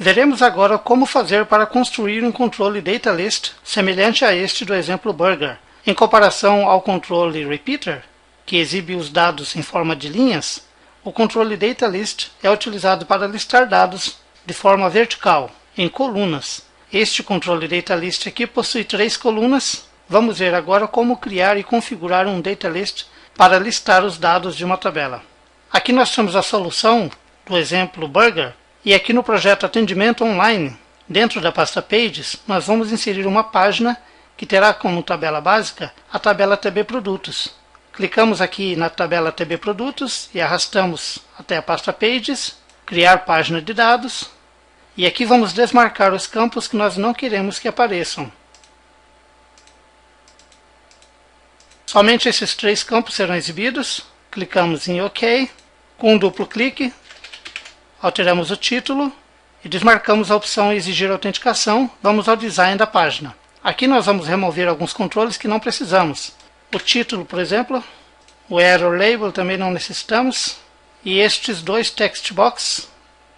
Veremos agora como fazer para construir um controle data list semelhante a este do exemplo Burger. Em comparação ao controle repeater, que exibe os dados em forma de linhas, o controle data list é utilizado para listar dados de forma vertical, em colunas. Este controle data list aqui possui 3 colunas. Vamos ver agora como criar e configurar um data list para listar os dados de uma tabela. Aqui nós temos a solução do exemplo Burger, e aqui no projeto Atendimento Online, dentro da pasta Pages, nós vamos inserir uma página que terá como tabela básica a tabela TB Produtos. Clicamos aqui na tabela TB Produtos e arrastamos até a pasta Pages, criar página de dados, e aqui vamos desmarcar os campos que nós não queremos que apareçam. Somente esses 3 campos serão exibidos. Clicamos em OK. Com um duplo clique, alteramos o título e desmarcamos a opção Exigir autenticação. Vamos ao design da página. Aqui nós vamos remover alguns controles que não precisamos. O título, por exemplo, o Error Label também não necessitamos, e estes 2 text box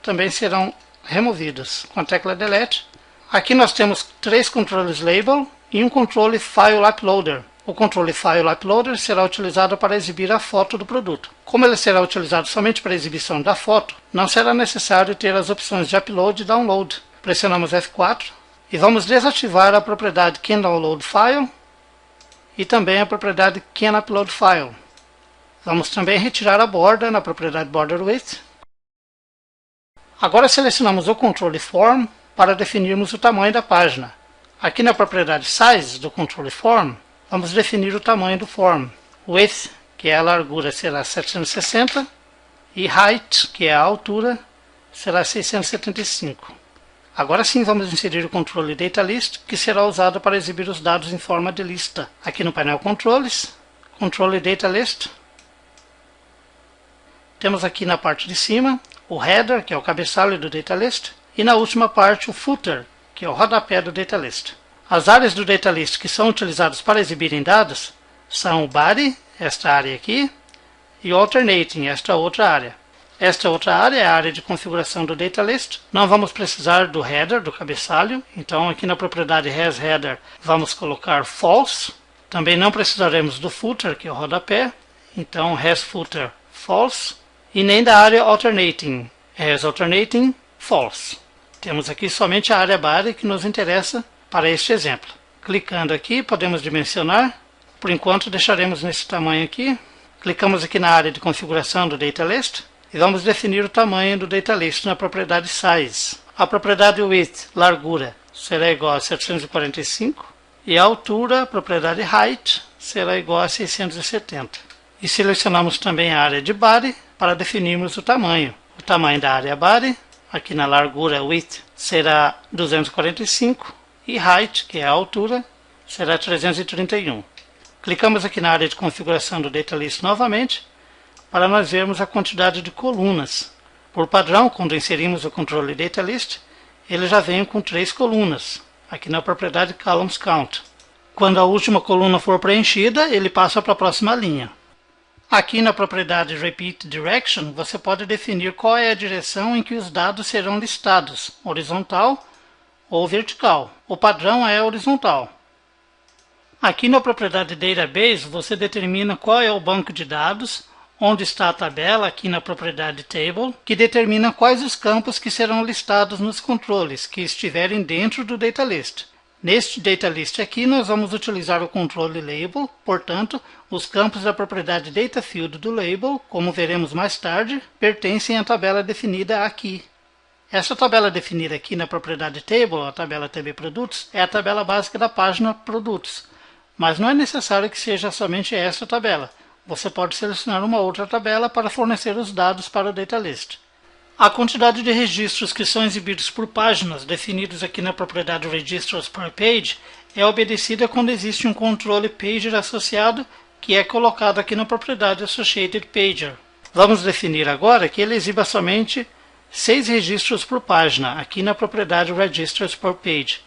também serão removidos com a tecla Delete. Aqui nós temos 3 controles Label e um controle File Uploader. O controle File Uploader será utilizado para exibir a foto do produto. Como ele será utilizado somente para a exibição da foto, não será necessário ter as opções de Upload e Download. Pressionamos F4 e vamos desativar a propriedade Can Download File e também a propriedade Can Upload File. Vamos também retirar a borda na propriedade Border Width. Agora selecionamos o controle Form para definirmos o tamanho da página. Aqui na propriedade Size do controle Form, vamos definir o tamanho do form. Width, que é a largura, será 760 e Height, que é a altura, será 675. Agora sim vamos inserir o controle Data List, que será usado para exibir os dados em forma de lista. Aqui no painel Controles, Controle Data List. Temos aqui na parte de cima o Header, que é o cabeçalho do Data List, e na última parte o Footer, que é o rodapé do Data List. As áreas do Data List que são utilizadas para exibirem dados são o Body, esta área aqui, e o Alternating, esta outra área. Esta outra área é a área de configuração do Data List. Não vamos precisar do Header, do cabeçalho, então aqui na propriedade HasHeader vamos colocar False. Também não precisaremos do Footer, que é o rodapé, então HasFooter False, e nem da área Alternating, HasAlternating False. Temos aqui somente a área Body que nos interessa para este exemplo. Clicando aqui, podemos dimensionar. Por enquanto, deixaremos nesse tamanho aqui. Clicamos aqui na área de configuração do Data List e vamos definir o tamanho do Data List na propriedade Size. A propriedade Width, largura, será igual a 745 e a altura, a propriedade Height, será igual a 670. E selecionamos também a área de Body para definirmos o tamanho. O tamanho da área Body, aqui na largura Width, será 245. E Height, que é a altura, será 331. Clicamos aqui na área de configuração do Data List novamente, para nós vermos a quantidade de colunas. Por padrão, quando inserimos o controle Data List, ele já vem com 3 colunas, aqui na propriedade Columns Count. Quando a última coluna for preenchida, ele passa para a próxima linha. Aqui na propriedade Repeat Direction, você pode definir qual é a direção em que os dados serão listados, horizontal ou vertical. O padrão é horizontal. Aqui na propriedade Database, você determina qual é o banco de dados, onde está a tabela, aqui na propriedade Table, que determina quais os campos que serão listados nos controles que estiverem dentro do Data List. Neste Data List aqui, nós vamos utilizar o controle Label, portanto, os campos da propriedade Data Field do Label, como veremos mais tarde, pertencem à tabela definida aqui. Essa tabela definida aqui na propriedade Table, a tabela TB Produtos, é a tabela básica da página Produtos. Mas não é necessário que seja somente essa tabela. Você pode selecionar uma outra tabela para fornecer os dados para o Data List. A quantidade de registros que são exibidos por páginas, definidos aqui na propriedade Registers per Page, é obedecida quando existe um controle Pager associado, que é colocado aqui na propriedade Associated Pager. Vamos definir agora que ele exiba somente 6 registros por página, aqui na propriedade Registers per Page.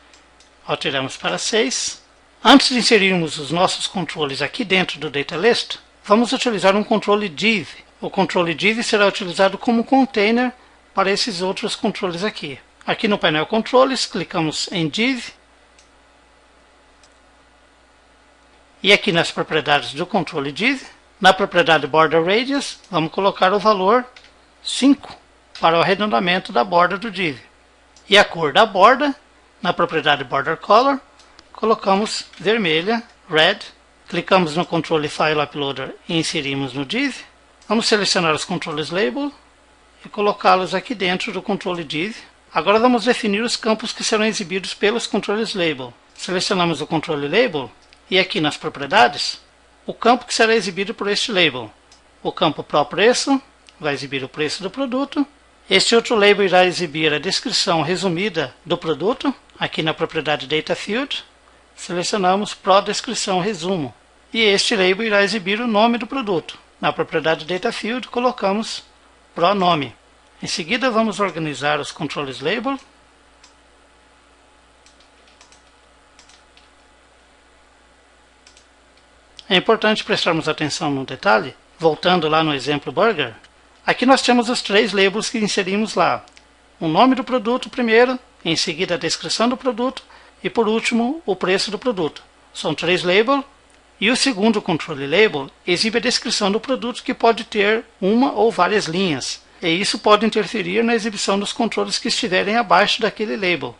Alteramos para 6. Antes de inserirmos os nossos controles aqui dentro do Data List, vamos utilizar um controle Div. O controle Div será utilizado como container para esses outros controles aqui. Aqui no painel Controles, clicamos em Div. E aqui nas propriedades do controle Div, na propriedade Border Radius, vamos colocar o valor 5 para o arredondamento da borda do Div. E a cor da borda, na propriedade Border Color, colocamos vermelha, Red. Clicamos no controle File Uploader e inserimos no Div. Vamos selecionar os controles Label e colocá-los aqui dentro do controle Div. Agora vamos definir os campos que serão exibidos pelos controles Label. Selecionamos o controle Label e aqui nas propriedades, o campo que será exibido por este label. O campo ProPreço vai exibir o preço do produto. Este outro label irá exibir a descrição resumida do produto. Aqui na propriedade Data Field, selecionamos Pro Descrição Resumo. E este label irá exibir o nome do produto. Na propriedade Data Field, colocamos Pro Nome. Em seguida, vamos organizar os controles Label. É importante prestarmos atenção no detalhe, voltando lá no exemplo Burger. Aqui nós temos os 3 labels que inserimos lá. O nome do produto primeiro, em seguida a descrição do produto e por último o preço do produto. São 3 labels e o segundo controle label exibe a descrição do produto que pode ter uma ou várias linhas. E isso pode interferir na exibição dos controles que estiverem abaixo daquele label.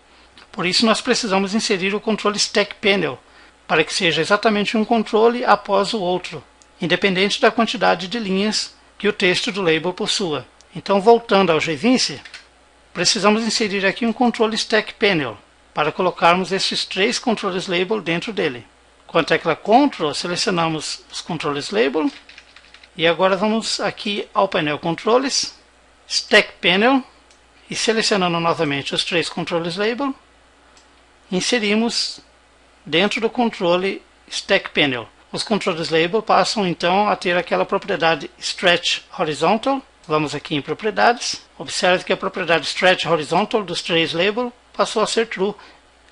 Por isso nós precisamos inserir o controle Stack Panel, para que seja exatamente um controle após o outro, independente da quantidade de linhas que o texto do label possua. Então, voltando ao Gvince, precisamos inserir aqui um controle Stack Panel, para colocarmos esses 3 controles Label dentro dele. Com a tecla Ctrl, selecionamos os controles Label, e agora vamos aqui ao painel Controles, Stack Panel, e selecionando novamente os 3 controles Label, inserimos dentro do controle Stack Panel. Os controles Label passam então a ter aquela propriedade Stretch Horizontal. Vamos aqui em Propriedades. Observe que a propriedade Stretch Horizontal dos 3 Label passou a ser True,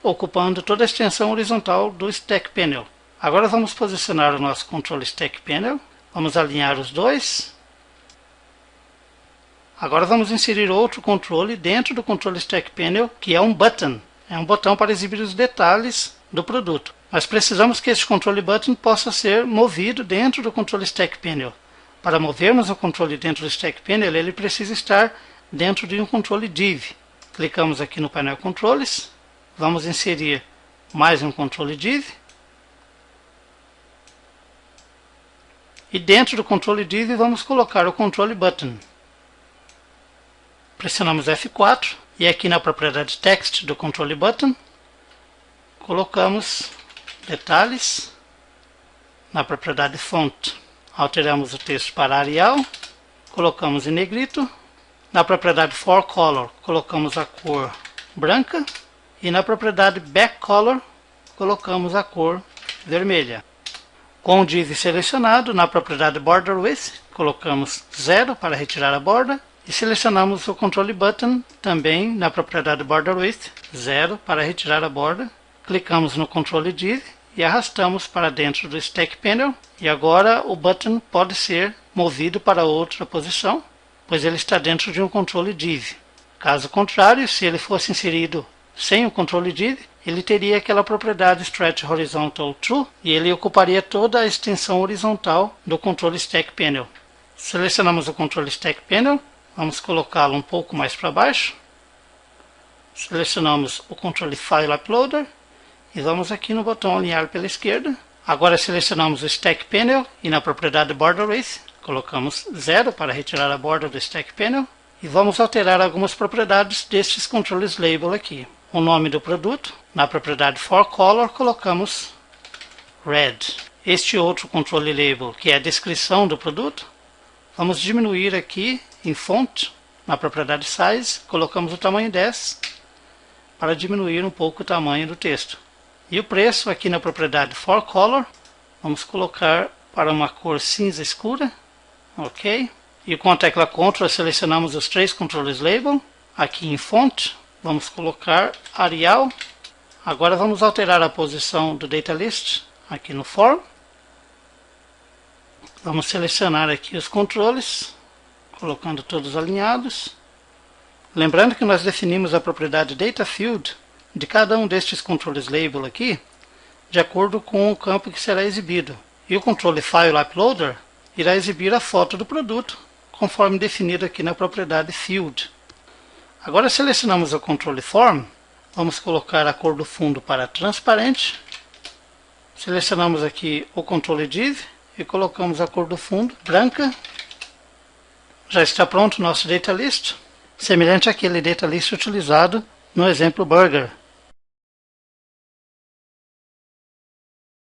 ocupando toda a extensão horizontal do Stack Panel. Agora vamos posicionar o nosso controle Stack Panel. Vamos alinhar os dois. Agora vamos inserir outro controle dentro do controle Stack Panel, que é um button. É um botão para exibir os detalhes do produto. Mas precisamos que este controle button possa ser movido dentro do controle Stack Panel. Para movermos o controle dentro do Stack Panel, ele precisa estar dentro de um controle Div. Clicamos aqui no painel Controles. Vamos inserir mais um controle Div. E dentro do controle Div vamos colocar o controle Button. Pressionamos F4 e aqui na propriedade Text do controle Button, colocamos detalhes. Na propriedade Font, alteramos o texto para Arial, colocamos em negrito. Na propriedade For Color, colocamos a cor branca. E na propriedade Back Color, colocamos a cor vermelha. Com o div selecionado, na propriedade Border Width, colocamos 0 para retirar a borda. E selecionamos o controle Button, também na propriedade Border Width, 0 para retirar a borda. Clicamos no controle Div e arrastamos para dentro do Stack Panel. E agora o button pode ser movido para outra posição, pois ele está dentro de um controle Div. Caso contrário, se ele fosse inserido sem o controle Div, ele teria aquela propriedade Stretch Horizontal True e ele ocuparia toda a extensão horizontal do controle Stack Panel. Selecionamos o controle Stack Panel, vamos colocá-lo um pouco mais para baixo. Selecionamos o controle File Uploader e vamos aqui no botão alinhar pela esquerda. Agora selecionamos o Stack Panel e na propriedade Border Width colocamos 0 para retirar a borda do Stack Panel. E vamos alterar algumas propriedades destes controles Label aqui. O nome do produto, na propriedade For Color colocamos Red. Este outro controle Label, que é a descrição do produto, vamos diminuir aqui em Font, na propriedade Size, colocamos o tamanho 10 para diminuir um pouco o tamanho do texto. E o preço aqui na propriedade For Color, vamos colocar para uma cor cinza escura, ok? E com a tecla Ctrl selecionamos os 3 controles Label. Aqui em Font, vamos colocar Arial. Agora vamos alterar a posição do Data List aqui no Form. Vamos selecionar aqui os controles, colocando todos alinhados. Lembrando que nós definimos a propriedade DataField de cada um destes controles label aqui, de acordo com o campo que será exibido. E o controle File Uploader irá exibir a foto do produto, conforme definido aqui na propriedade Field. Agora selecionamos o controle Form, vamos colocar a cor do fundo para transparente. Selecionamos aqui o controle Div e colocamos a cor do fundo branca. Já está pronto o nosso data list, semelhante àquele data list utilizado no exemplo Burger.